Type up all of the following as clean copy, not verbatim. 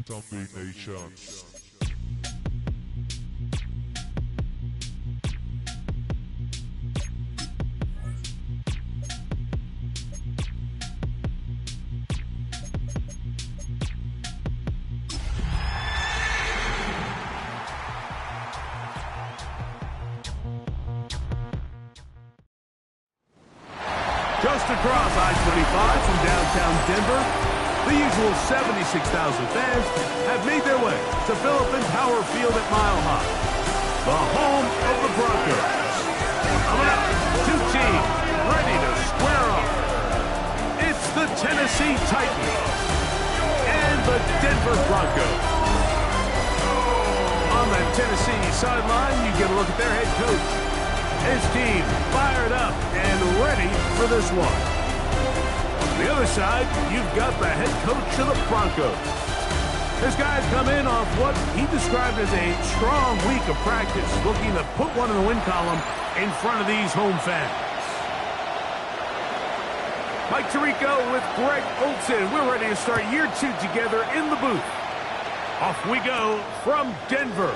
Zombie Nation. Just across I-25 from downtown Denver, the usual 76,000 fans have made their way to Phillips Power Field at Mile High, the home of the Broncos. Coming up, two teams ready to square off. It's the Tennessee Titans and the Denver Broncos. On that Tennessee sideline, you get a look at their head coach. His team fired up and ready for this one. On the other side, you've got the head coach of the Broncos. This guy's come in off what he described as a strong week of practice, looking to put one in the win column in front of these home fans. Mike Tirico with Greg Olsen. We're ready to start year two together in the booth. Off we go from Denver.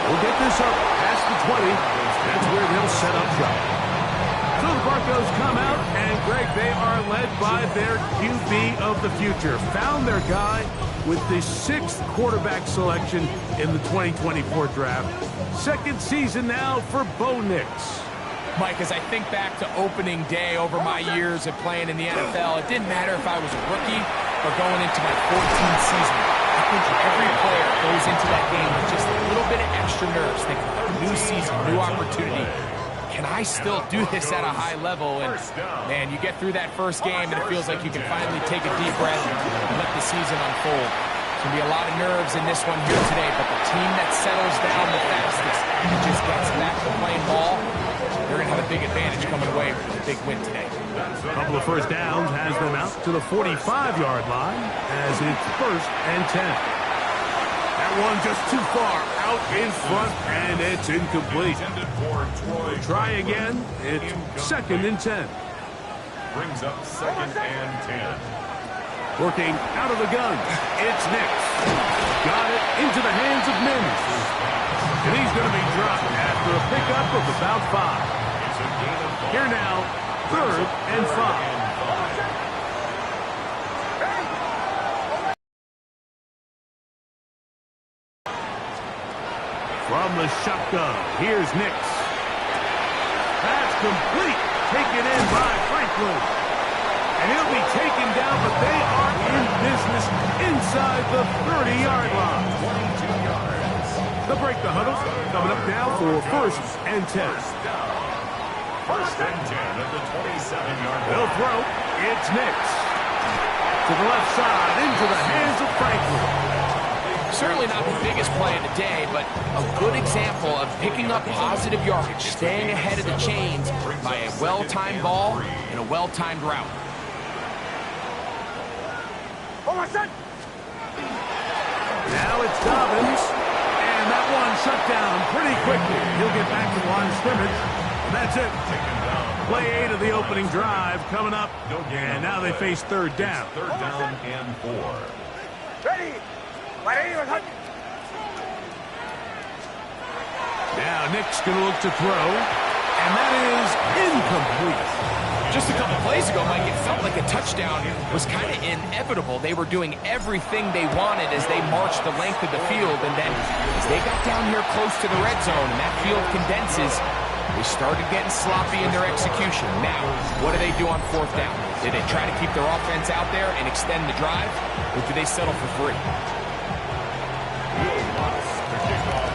We'll get this up past the 20. That's where they'll set up shop. So the Broncos come out, and Greg, they are led by their QB of the future. Found their guy with the 6th quarterback selection in the 2024 draft. Second season now for Bo Nix. Mike, as I think back to opening day over my years of playing in the NFL, it didn't matter if I was a rookie or going into my 14th season. I think every player goes into that game with just a little bit of extra nerves, thinking, new season, new opportunity. Can I still do this at a high level? And, man, you get through that first game, and it feels like you can finally take a deep breath and let the season unfold. There's going to be a lot of nerves in this one here today, but the team that settles down the fastest and just gets back to playing ball, they're going to have a big advantage coming away with a big win today. A couple of first downs has them out to the 45-yard line as it's 1st and 10. That one just too far out in front, and it's incomplete. Try again. It's 2nd and 10. Brings up 2nd and 10. Working out of the gun. It's Nix. Got it into the hands of Mims. And he's going to be dropped after a pickup of about 5. Here now, 3rd and 5. From the shotgun, here's Nix. That's complete. Taken in by Franklin. And he'll be taken down, but they are in business inside the 30-yard line. 22 yards. They'll break the huddle. Coming up now for 1st and 10. 1st and 10 at the 27-yard line. They'll throw. It's Nix. To the left side, into the hands of Franklin. Certainly not the biggest play of the day, but a good example of picking up positive yardage, staying ahead of the chains by a well-timed ball and a well-timed route. Now it's Dobbins, and that one shut down pretty quickly. He'll get back to the line of scrimmage, and that's it. Play 8 of the opening drive coming up, and now they face 3rd down. 3rd down and 4. Ready. Now Nick's going to look to throw, and that is incomplete. Just a couple plays ago, Mike, it felt like a touchdown was kind of inevitable. They were doing everything they wanted as they marched the length of the field, and then as they got down here close to the red zone and that field condenses, they started getting sloppy in their execution. Now, what do they do on 4th down? Do they try to keep their offense out there and extend the drive, or do they settle for 3?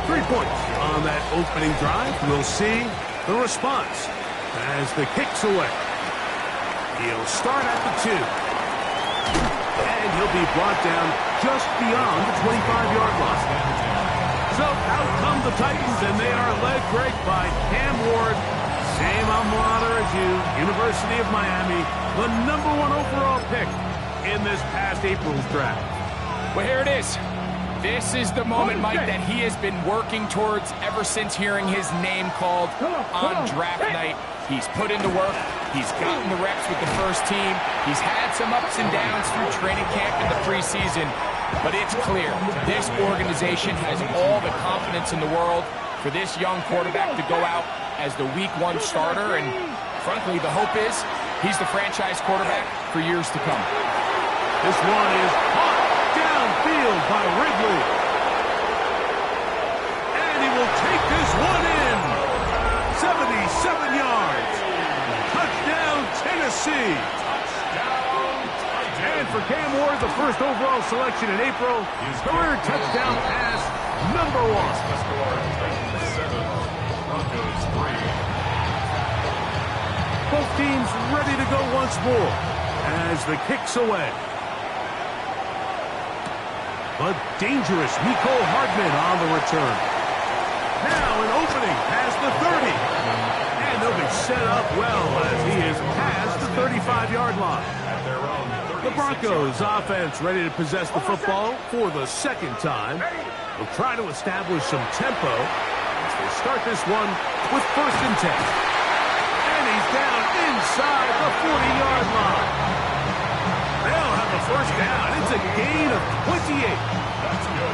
3 points on that opening drive. We'll see the response as the kick's away. He'll start at the 2. And he'll be brought down just beyond the 25-yard line. So out come the Titans, and they are led, Greg, by Cam Ward. Same alma mater as you, University of Miami, the #1 overall pick in this past April's draft. Well, here it is. This is the moment, Mike, that he has been working towards ever since hearing his name called on draft night. He's put in the work. He's gotten the reps with the first team. He's had some ups and downs through training camp in the preseason. But it's clear, this organization has all the confidence in the world for this young quarterback to go out as the Week 1 starter. And frankly, the hope is he's the franchise quarterback for years to come. This one is caught downfield by Ridley. And he will take this one in. 77 yards. Touchdown, Tennessee. And for Cam Ward, the first overall selection in April, career touchdown pass number 1. Both teams ready to go once more as the kick's away. But dangerous Mecole Hardman on the return. Now an opening past the 30. And they'll be set up well as he is past the 35-yard line. The Broncos offense ready to possess the football for the second time. They'll try to establish some tempo as they start this one with 1st and 10. And he's down inside the 40-yard line. They'll have the first down. It's a gain of 28.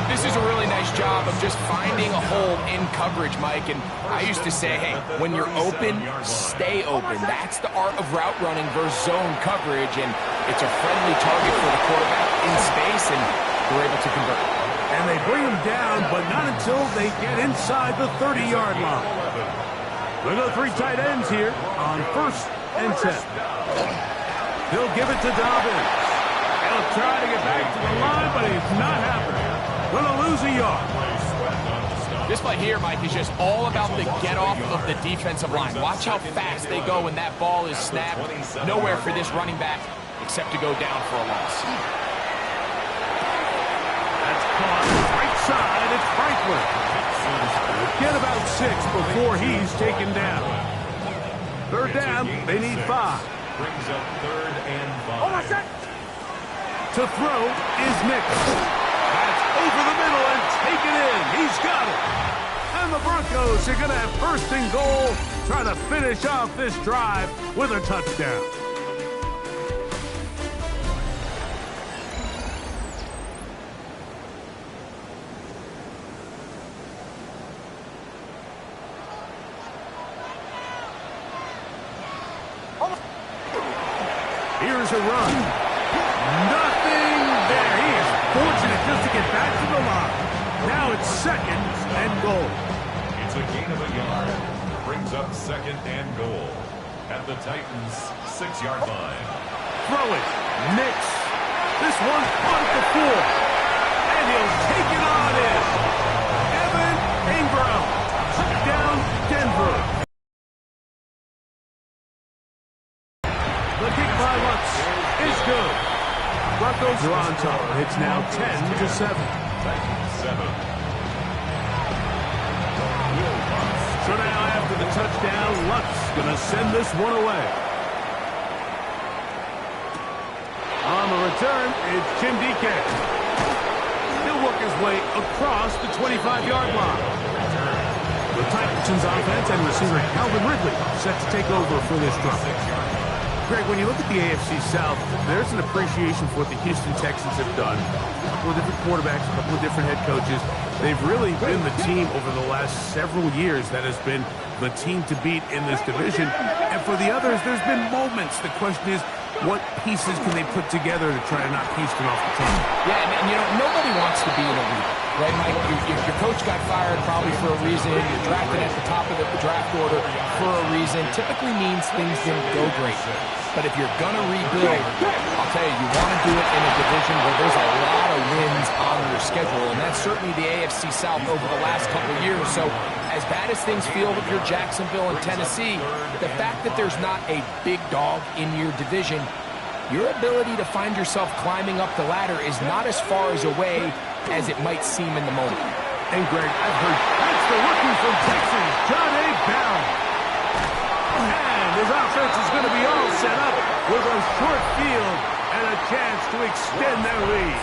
This is a really nice job of just finding a hole in coverage, Mike. And I used to say, hey, when you're open, stay open. That's the art of route running versus zone coverage. And it's a friendly target for the quarterback in space, and they're able to convert. And they bring him down, but not until they get inside the 30-yard line. We'll go 3 tight ends here on 1st and 10. He'll give it to Dobbins. He'll try to get back to the line, but he's not happening. Going to lose a yard. This play here, Mike, is just all about the get-off of the defensive line. Watch how fast they go when that ball is snapped. Nowhere for this running back except to go down for a loss. That's caught right side. It's Franklin. Get about 6 before he's taken down. 3rd down, they need 5. Brings up 3rd and 5. To throw is Nix. That's over the middle and taken in. He's got it. And the Broncos are going to have 1st and goal, trying to finish off this drive with a touchdown. Here's a run. Nothing there. He is fortunate just to get back to the line. Now it's 2nd and goal. It's a gain of a yard. Brings up 2nd and goal at the Titans' 6-yard line. Throw it. Nix. This one caught at the 4. And he'll take it on in. Evan Ingram. Touchdown, Denver. The kick by Lutz is good. Broncos are on top. It's now 10-7. Titans 7. So now after the touchdown, Lutz going to send this one away. On the return, it's Tim DK. He'll work his way across the 25-yard line. The Titans offense and receiver Calvin Ridley set to take over for this drive. Greg, when you look at the AFC South, there's an appreciation for what the Houston Texans have done. A couple of different quarterbacks, a couple of different head coaches. They've really been the team over the last several years that has been the team to beat in this division. And for the others, there's been moments. The question is, what pieces can they put together to try to knock Houston off the team? Yeah, and you know, nobody wants to be in a league, right, Mike? Your coach got fired probably for a reason. You're drafted at the top of the draft order for a reason. Typically means things didn't go great. But if you're going to rebuild, I'll tell you, you want to do it in a division where there's a lot of wins on your schedule, and that's certainly the AFC South over the last couple of years. So as bad as things feel with your Jacksonville and Tennessee, the fact that there's not a big dog in your division, your ability to find yourself climbing up the ladder is not as far as away as it might seem in the moment. And Greg, I've heard that's the rookie from Texas, John A. Barron. And his offense is going to be all set up with a short field and a chance to extend their lead.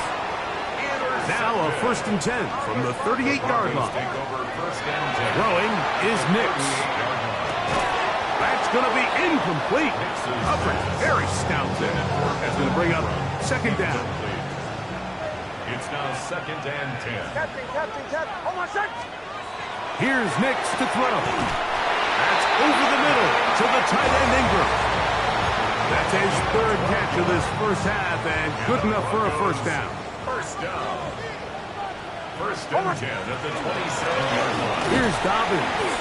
Now a 1st and 10 from the 38-yard line. Throwing is Nix. That's going to be incomplete. Coverage very stout there. That's going to bring up second down. It's now 2nd and 10. Captain. Hold on, set. Here's Nix to throw. That's over the middle to the tight end Ingram. That's his third catch of this first half and good enough for a first down. First down. 1st and 10 at the 27-yard line. Here's Dobbins.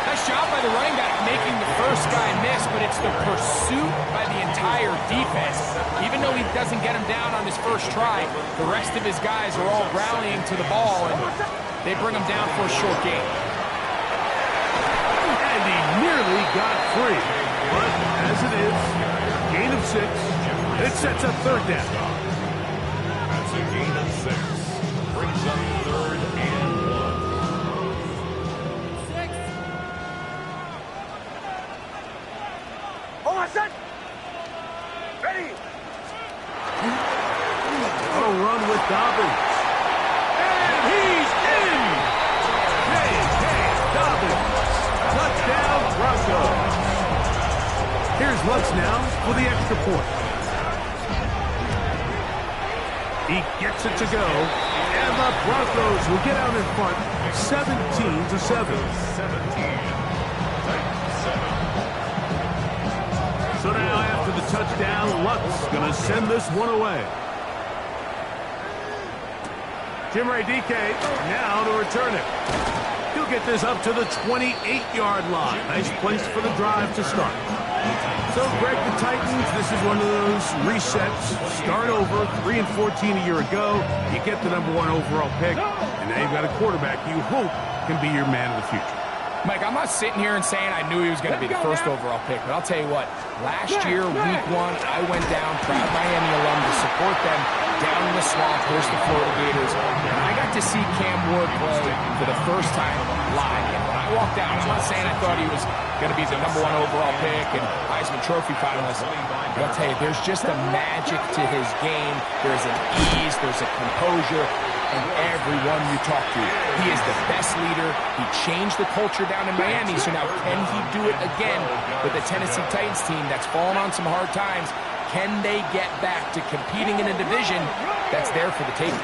Nice job by the running back making the first guy miss, but it's the pursuit by the entire defense. Even though he doesn't get him down on his first try, the rest of his guys are all rallying to the ball, and they bring him down for a short gain. And he nearly got free. But as it is, gain of 6. It sets up third down. That's a gain of 6. Brings up 3rd and 1. Hold on, set. Ready. A run with Dobbins. And he's in! J.K. Dobbins. Touchdown, Broncos. Here's Lutz now for the extra point. He gets it to go. And the Broncos will get out in front 17-7. 17. So now after the touchdown, Lutz going to send this one away. Jimmy DK now to return it. He'll get this up to the 28-yard line. Nice place for the drive to start. So, Greg, the Titans, this is one of those resets. Start over, 3-14 a year ago. You get the #1 overall pick, and now you've got a quarterback you hope can be your man of the future. Mike, I'm not sitting here and saying I knew he was going to be the first overall pick, but I'll tell you what, last year, week 1, I went down, proud Miami alum, to support them down in the swamp, versus the Florida Gators, and I got to see Cam Ward play for the first time live. And when I walked out, I'm not saying I thought he was going to be the #1 overall pick and Heisman Trophy finalist, but I'll tell you, there's just a magic to his game. There's an ease, there's a composure, and everyone you talk to, he is the best leader. He changed the culture down in Miami, so now can he do it again with the Tennessee Titans team that's fallen on some hard times? Can they get back to competing in a division that's there for the taking?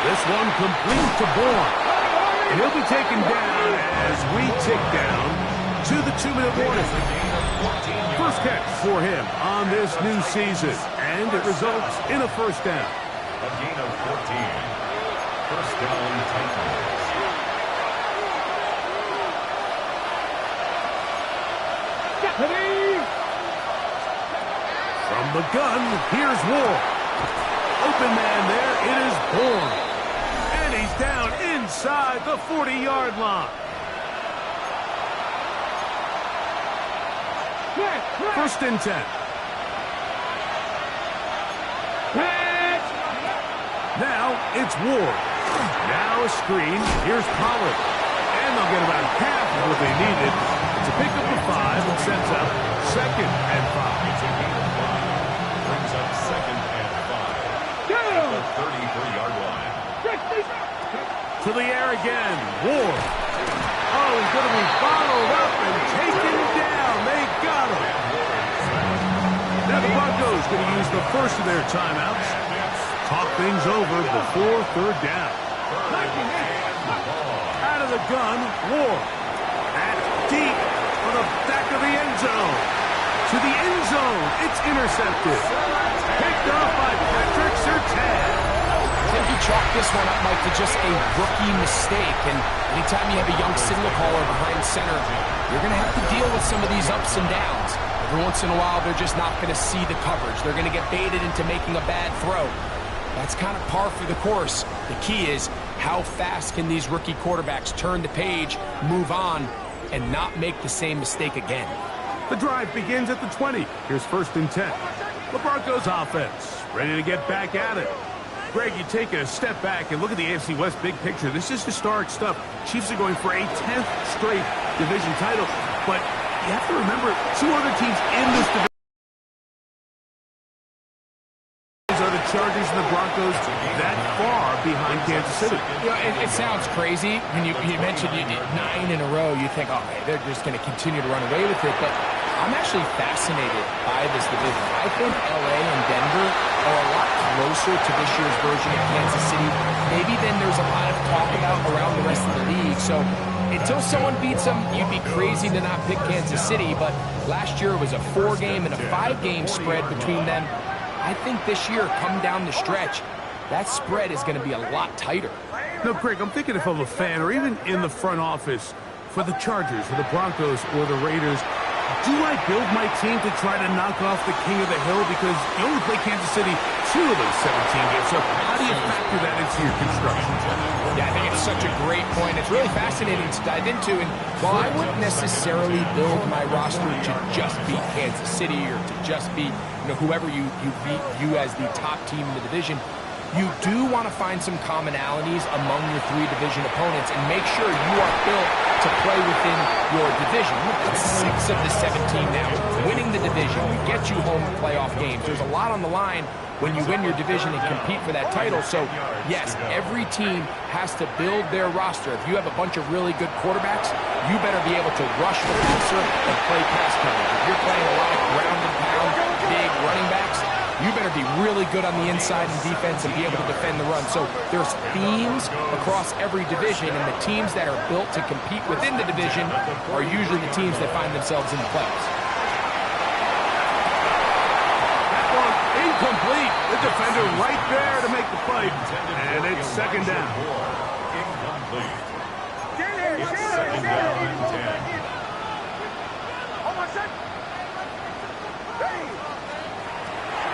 This one complete to Bourne. And he'll be taken down as we tick down to the 2-minute warning. First catch for him on this new season, and it results in a first down. A gain of 14. First down, Titans. From the gun, here's Ward. Open man there, it is Bourne. And he's down inside the 40-yard line. First and 10. Now it's Ward. Now a screen. Here's Pollard. And they'll get about half of what they needed to pick up the 5 and sets up 2nd and 5. It's a gain of 5. Brings up 2nd and 5. At the 33-yard line. To the air again. Ward. Oh, he's going to be followed up and taken down. They got him. Now the Broncos going to use the first of their timeouts. Talk things over before third down. Out of the gun, Ward. That's deep for the back of the end zone. To the end zone, it's intercepted. Picked off by Patrick Surtain. I think you chalk this one up, Mike, to just a rookie mistake. And anytime you have a young signal caller behind center, you're going to have to deal with some of these ups and downs. Every once in a while, they're just not going to see the coverage. They're going to get baited into making a bad throw. That's kind of par for the course. The key is how fast can these rookie quarterbacks turn the page, move on, and not make the same mistake again. The drive begins at the 20. Here's first and 10. The Broncos offense ready to get back at it. Greg, you take a step back and look at the AFC West big picture. This is historic stuff. Chiefs are going for a 10th straight division title. But you have to remember, 2 other teams in this division are the Chargers and the Broncos that far behind Kansas City? You know, it sounds crazy. When you mentioned you did 9 in a row, you think, oh, hey, they're just going to continue to run away with it. But I'm actually fascinated by this division. I think LA and Denver are a lot closer to this year's version of Kansas City, maybe than there's a lot of talk about around the rest of the league. So until someone beats them, you'd be crazy to not pick Kansas City. But last year it was a 4-game and a 5-game spread between them. I think this year, come down the stretch, that spread is going to be a lot tighter. No, Craig, I'm thinking if I'm a fan or even in the front office for the Chargers or the Broncos or the Raiders, do I build my team to try to knock off the king of the hill? Because you only play Kansas City 2 of those 17 games. So how do you factor that into your construction? Yeah, I think it's such a great point. It's really fascinating to dive into. And while I wouldn't necessarily build my roster to just beat Kansas City or to just beat whoever you view as the top team in the division, you do want to find some commonalities among your 3 division opponents and make sure you are built to play within your division. That's 6 of the 17 now. Winning the division will get you home playoff games. There's a lot on the line when you win your division and compete for that title. So, yes, every team has to build their roster. If you have a bunch of really good quarterbacks, you better be able to rush the passer and play pass coverage. If you're playing a lot of ground and pound, big running backs, you better be really good on the inside in defense and be able to defend the run. So there's themes across every division, and the teams that are built to compete within the division are usually the teams that find themselves in the playoffs. That one incomplete. The defender right there to make the play. And it's 2nd down. Incomplete. It's 2nd down and 10. Hold on, set. Ready.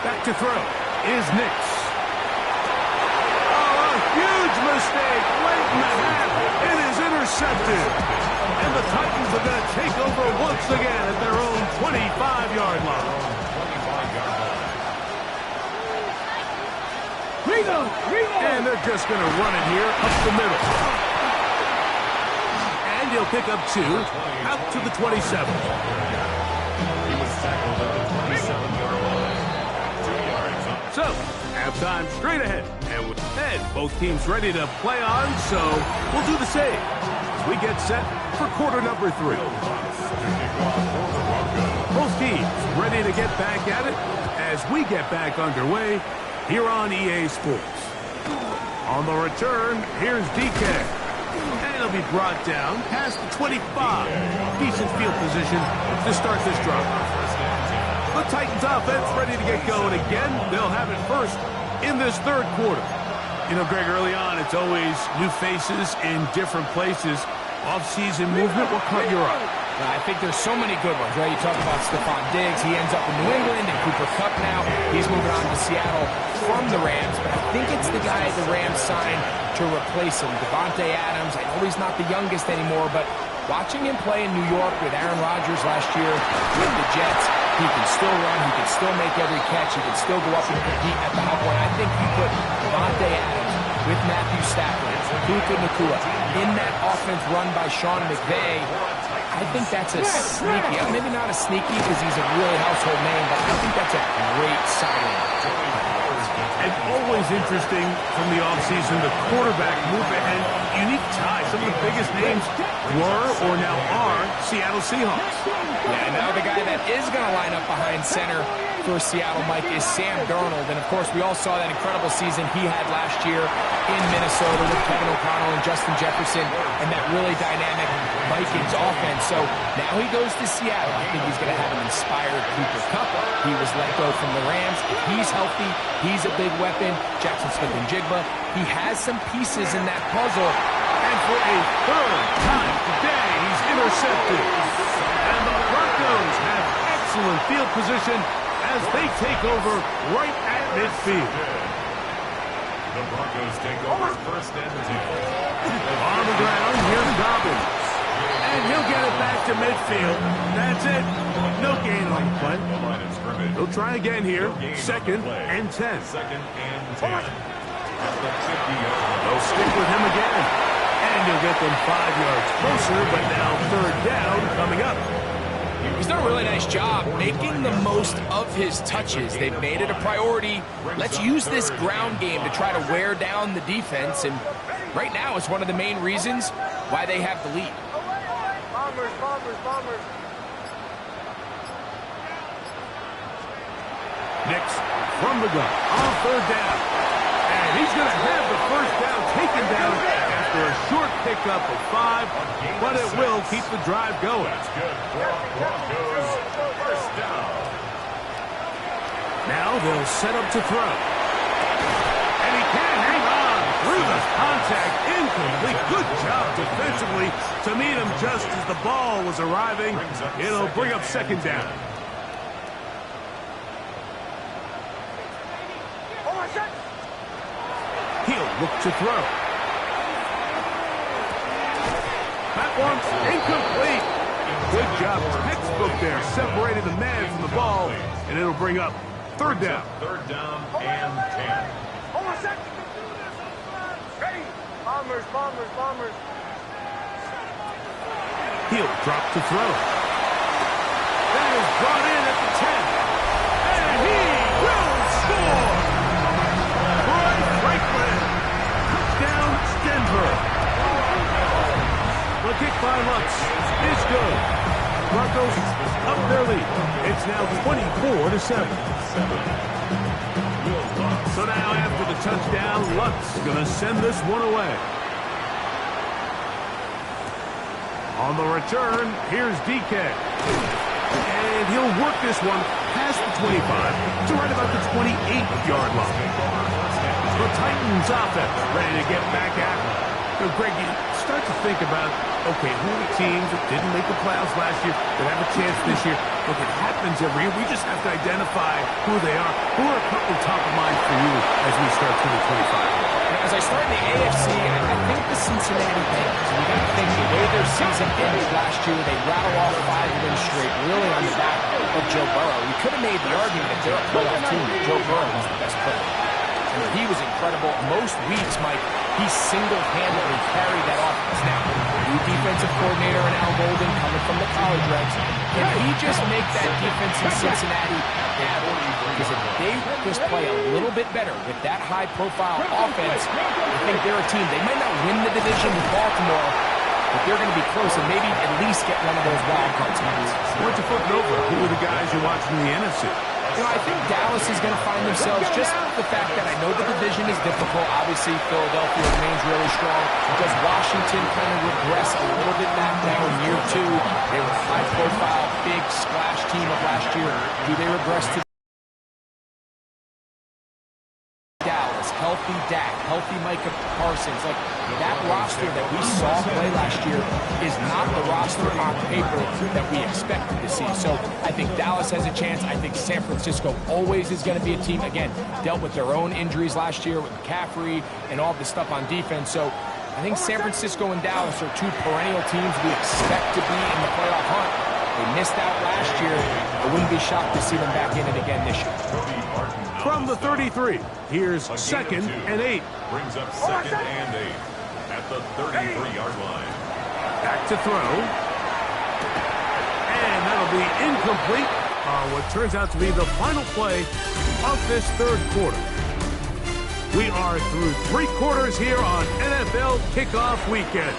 Back to throw is Nix. Oh, a huge mistake late in the half. It is intercepted. And the Titans are going to take over once again at their own 25-yard line. And they're just going to run it here up the middle. And he'll pick up 2 out to the 27. He was tackled at the 27-yard line. 2 yards up. So, halftime straight ahead. And with Ed, both teams ready to play on, so we'll do the same. We get set for quarter number 3. Both teams ready to get back at it as we get back underway here on EA Sports. On the return, here's DK. And he'll be brought down past the 25. Decent field position to start this drive. The Titans offense ready to get going again. They'll have it first in this 3rd quarter. You know, Greg, early on, it's always new faces in different places. Off-season movement, what caught your eye? I think there's so many good ones, right? You talk about Stephon Diggs. He ends up in New England, and Cooper Kupp now. He's moving on to Seattle from the Rams. But I think it's the guy the Rams signed to replace him, Davante Adams. I know he's not the youngest anymore, but watching him play in New York with Aaron Rodgers last year with the Jets, he can still run. He can still make every catch. He can still go up and compete at the high point. I think you put Davante Adams with Matthew Stafford, Puka Nacua, in that offense run by Sean McVay. I think that's a sneaky, maybe not a sneaky because he's a really household name, but I think that's a great signing. And always interesting from the offseason, the quarterback movement and unique ties. Some of the biggest names were or now are Seattle Seahawks. Yeah, now the guy that is going to line up behind center for Seattle, Mike, is Sam Darnold. And, of course, we all saw that incredible season he had last year in Minnesota with Kevin O'Connell and Justin Jefferson and that really dynamic Vikings offense. So now he goes to Seattle. I think he's going to have an inspired Cooper Kupp. He was let go from the Rams. If he's healthy, he's a big weapon. Jackson Smith-Njigba. He has some pieces in that puzzle. And for a 3rd time today, he's intercepted. And the Broncos have excellent field position as they take over right at midfield. The Broncos take over 1st and 10. On the ground, here's Dobbins. And he'll get it back to midfield. That's it. No gain on the play. The line of scrimmage. They'll try again here. 2nd and 10. 2nd and 10. At the 50-yard line. They'll stick with him again. And he'll get them 5 yards closer, but now 3rd down coming up. He's done a really nice job making the most of his touches. They've made it a priority. Let's use this ground game to try to wear down the defense, and right now it's one of the main reasons why they have the lead. Bombers, bombers, bombers. Nix from the gun on third down. And he's going to have the first down taken down after a short pickup of 5, but it will keep the drive going. That's good. Broncos first down. Now they'll set up to throw. And he can hang on through the contact. Incomplete. Good job defensively to meet him just as the ball was arriving. It'll bring up second down. He'll look to throw. That one's incomplete. Good job. Textbook there. Separated the man from the ball, and it'll bring up third down. Third down and 10. Hold on a second. Ready. Bombers, bombers, bombers. He'll drop to throw. That is brought in at the 10. And he will score. Troy Franklin. Touchdown, Denver. The kick by Lutz is good. Broncos up their lead. It's now 24-7. So now after the touchdown, Lutz going to send this one away. On the return, here's DK. And he'll work this one past the 25 to right about the 28-yard line. The Titans offense ready to get back at it. So, Greg, you start to think about, okay, who are the teams that didn't make the playoffs last year that have a chance this year? Look, it happens every year. We just have to identify who they are. Who are a couple top of mind for you as we start 2025? As I start in the AFC, I think the Cincinnati Bengals. You got to think the way their season ended last year, they rattle off 5 wins straight, really on the back of Joe Burrow. You could have made the argument that they're a playoff team. Joe Burrow was the best player. I mean, he was incredible. Most weeks, Mike, he single-handedly carried that offense. Now, new defensive coordinator in Al Golden coming from the college ranks. Can he just make that defense in Cincinnati happen? Because if they just play a little bit better with that high-profile offense, I think they're a team. They might not win the division with Baltimore, but they're going to be close and maybe at least get one of those wild card spots. What's your foot over? Who are the guys you're watching in the NFC? You know, I think Dallas is going to find themselves just the fact that I know the division is difficult. Obviously, Philadelphia remains really strong. Does Washington kind of regress a little bit back now in year 2? They were a high-profile, big splash team of last year. Do they regress to Dallas? Healthy Dak, healthy Micah Parsons. Like, that roster that we saw play last year is not the roster on paper that we expected to see. So I think Dallas has a chance. I think San Francisco always is going to be a team, again, dealt with their own injuries last year with McCaffrey and all the stuff on defense. So I think San Francisco and Dallas are 2 perennial teams we expect to be in the playoff hunt. They missed out last year. I wouldn't be shocked to see them back in it again this year. From the 33, here's second and 8. Brings up second and 8 at the 33-yard line. Back to throw. And that'll be incomplete on what turns out to be the final play of this third quarter. We are through 3 quarters here on NFL Kickoff Weekend.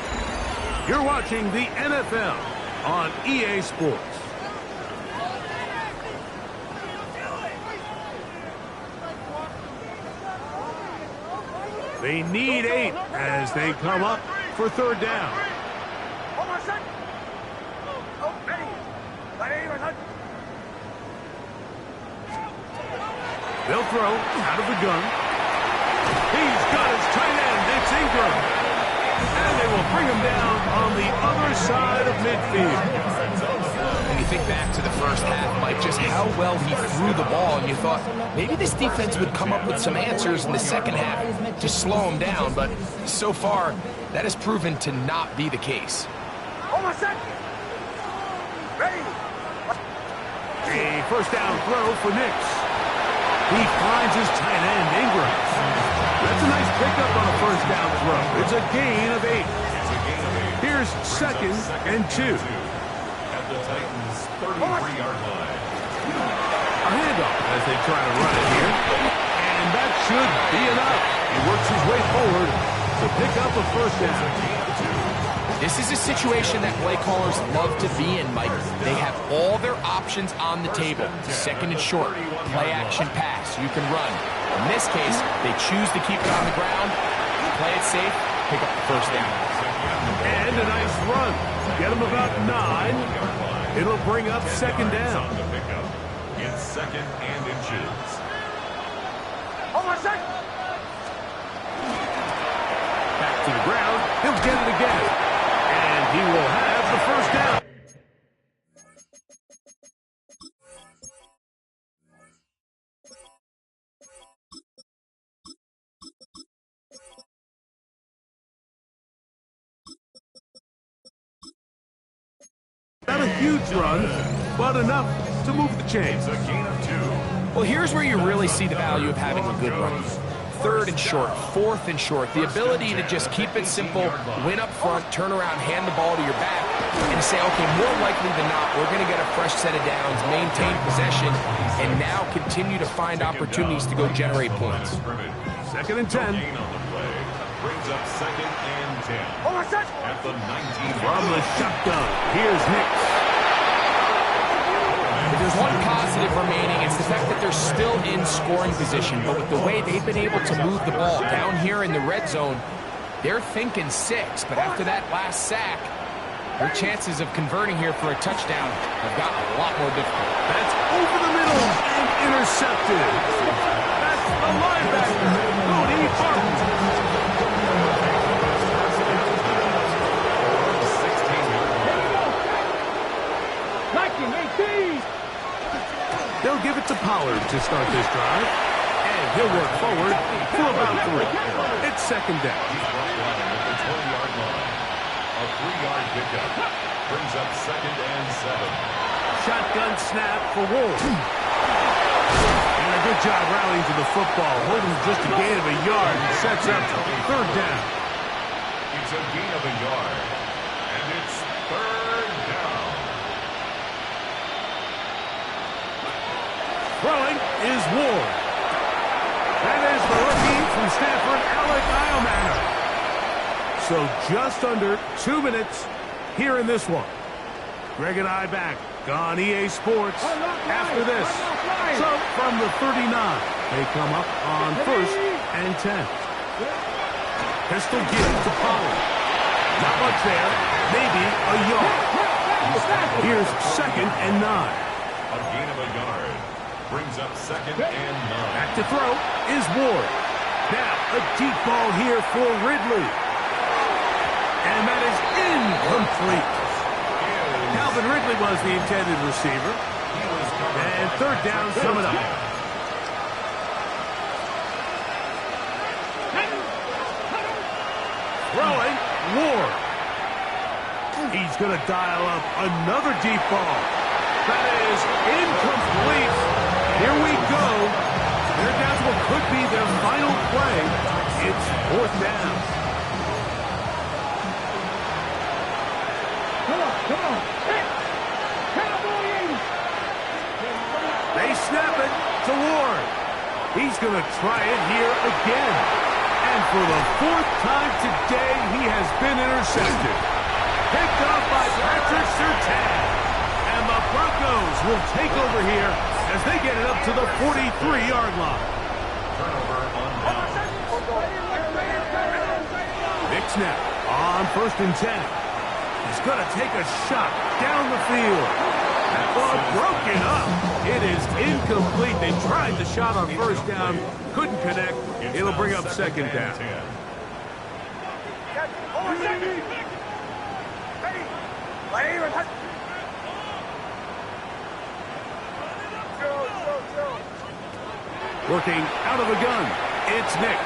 You're watching the NFL on EA Sports. They need 8 as they come up for third down. Hold on a second. Oh, ready. They'll throw out of the gun. He's got his tight end. It's Ingram. And they will bring him down on the other side of midfield. When you think back to the first half, Mike, just how well he threw the ball, and you thought maybe this defense would come up with some answers in the second half to slow him down, but so far, that has proven to not be the case. Hold on a second. Ready. A first down throw for Nix. He finds his tight end, Ingram. That's a nice pickup on a first down throw. It's a gain of 8. Here's second and 2. At the the Titans' 33-yard line. A handoff as they try to run it here. And that should be enough. He works his way forward to pick up a first down. This is a situation that play callers love to be in, Mike. They have all their options on the table. Second and short, play action pass, you can run. In this case, they choose to keep it on the ground, play it safe, pick up the first down. And a nice run. Get him about 9. It'll bring up second down. It's second and inches. Hold on a sec. Back to the ground. He'll get it again. And he will have the first down. Not a huge run, but enough to move the chains. It's a gain of 2. Well, here's where you really see the value of having a good run. Third and short, fourth and short, the ability to just keep it simple, win up front, turn around, hand the ball to your back, and say, okay, more likely than not, we're going to get a fresh set of downs, maintain possession, and now continue to find opportunities to go generate points. Second and 10. Gain on the play brings up second and 10. Hold on a sec. At the 19. From the shotgun, here's Nix. If there's one positive remaining, it's the fact that they're still in scoring position, but with the way they've been able to move the ball down here in the red zone, they're thinking 6, but after that last sack, their chances of converting here for a touchdown have gotten a lot more difficult. That's over the middle and intercepted. That's a linebacker, Cody Barton. 19, 18. They'll give it to Pollard to start this drive. And he'll work forward for about 3. It's second down. He's brought line at the 20-yard line. A 3-yard pickup brings up second and 7. Shotgun snap for Wolf. And a good job rallying to the football. Holding just a gain of a yard and sets up third down. It's a gain of a yard. And it's third down. Throwing is Ward. That is the rookie from Stanford, Alec Iomanner. So just under 2 minutes here in this one. Greg and I back on EA Sports after this. So from the 39, they come up on first and 10. Pistol give to Pollard. Not much there. Maybe a yard. Here's second and 9. A gain of a yard brings up second and 9. Back to throw is Ward. Now a deep ball here for Ridley. And that is incomplete. Calvin Ridley was the intended receiver. And third down, sum it up. Throwing, Ward. He's going to dial up another deep ball. That is incomplete. Here we go. They're down to what could be their final play. It's fourth down. Come on. They snap it to Ward. He's going to try it here again. And for the 4th time today, he has been intercepted. Picked up by Patrick Surtain. And the Broncos will take over here as they get it up to the 43-yard line. Turnover on down. Big snap on first and 10. He's going to take a shot down the field. That ball broken up. It is incomplete. They tried the shot on first down. Couldn't connect. It'll bring up second down. Working out of the gun. It's Nix.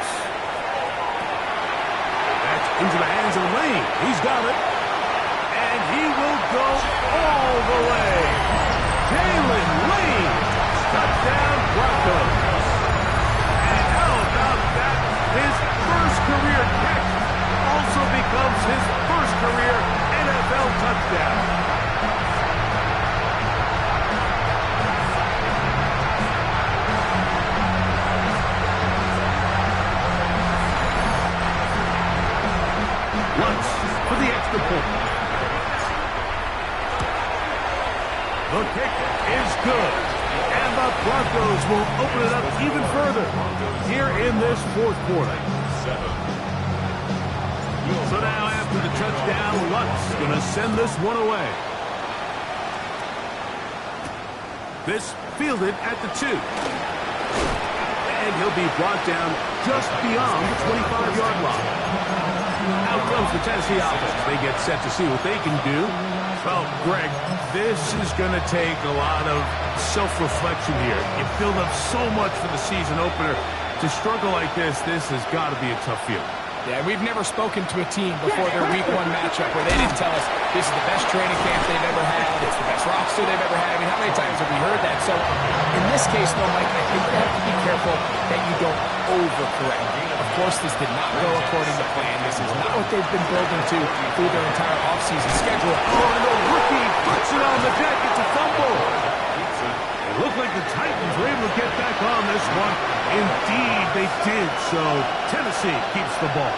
That's into the hands of Lane. He's got it. And he will go all the way. Jalen Lane. Touchdown, Broncos. And how about that? His first career catch also becomes his first career NFL touchdown. punts for the extra point. The kick is good. And the Broncos will open it up even further here in this fourth quarter. So now after the touchdown, Lutt's going to send this one away. This fielded at the 2. And he'll be brought down just beyond the 25-yard line. Out comes the Tennessee offense. They get set to see what they can do. Well, Greg, this is going to take a lot of self-reflection here. You build up so much for the season opener. To struggle like this has got to be a tough feeling. Yeah, we've never spoken to a team before their Week 1 matchup where they didn't tell us this is the best training camp they've ever had, it's the best roster they've ever had. I mean, how many times have we heard that? So, in this case, though, Mike, I think you have to be careful that you don't overcorrect. Of course, this did not go according to plan. This is not what they've been building to through their entire offseason schedule. Oh, and the rookie puts it on the deck. It's a fumble. It looked like the Titans were able to get back on this one. Indeed, they did. So Tennessee keeps the ball.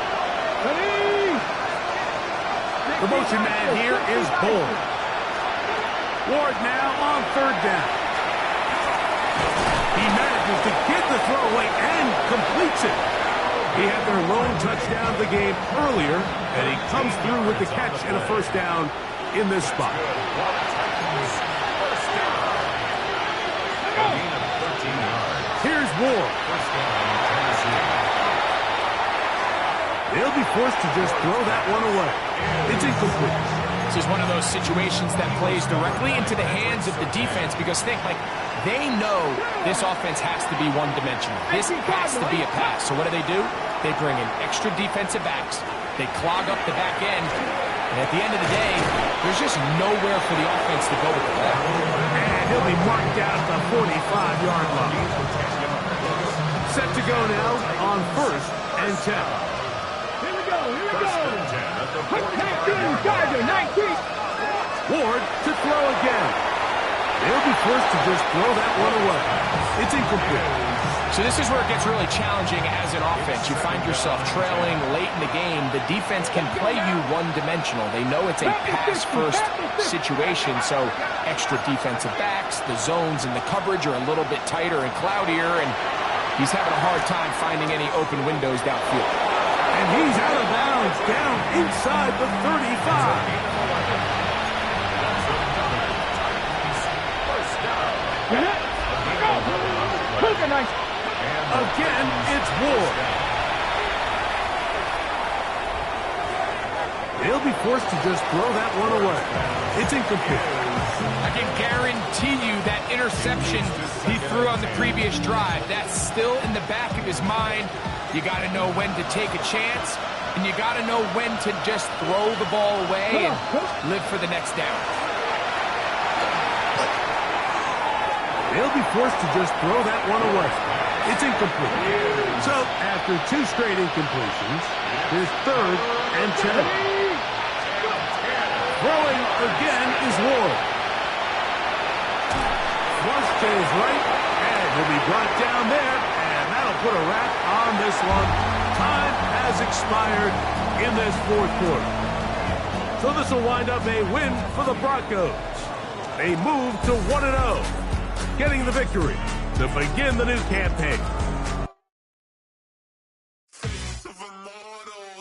The motion man here is Ward. Ward now on third down. He manages to get the throw away and completes it. He had their lone touchdown of the game earlier, and he comes through with the catch and a first down in this spot. Here's Ward. They'll be forced to just throw that one away. It's incomplete. This is one of those situations that plays directly into the hands of the defense because think, like, they know this offense has to be one-dimensional. This has to be a pass. So what do? They bring in extra defensive backs. They clog up the back end. And at the end of the day, there's just nowhere for the offense to go with the ball. And he'll be marked down at the 45-yard line. Set to go now on 1st and 10. Here we go. Gardner, 19. Ward to throw again. They'll be forced to just throw that one away. It's incomplete. So this is where it gets really challenging as an offense. You find yourself trailing late in the game. The defense can play you one-dimensional. They know it's a pass-first situation, so extra defensive backs, the zones and the coverage are a little bit tighter and cloudier, and he's having a hard time finding any open windows downfield. And he's out of bounds, down inside the 35. Again, it's Ward. They'll be forced to just throw that one away. It's incomplete. I can guarantee you that interception he threw on the previous drive, that's still in the back of his mind. You got to know when to take a chance, and you got to know when to just throw the ball away and live for the next down. They'll be forced to just throw that one away. It's incomplete. So, after 2 straight incompletions, here's 3rd and 10. Throwing again is Ward. Flush to his right, and he'll be brought down there, and that'll put a wrap on this one. Time has expired in this fourth quarter. So this will wind up a win for the Broncos. They move to 1-0, getting the victory to begin the new campaign.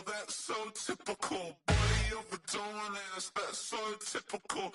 That's so typical. Body of a donut, that's so typical.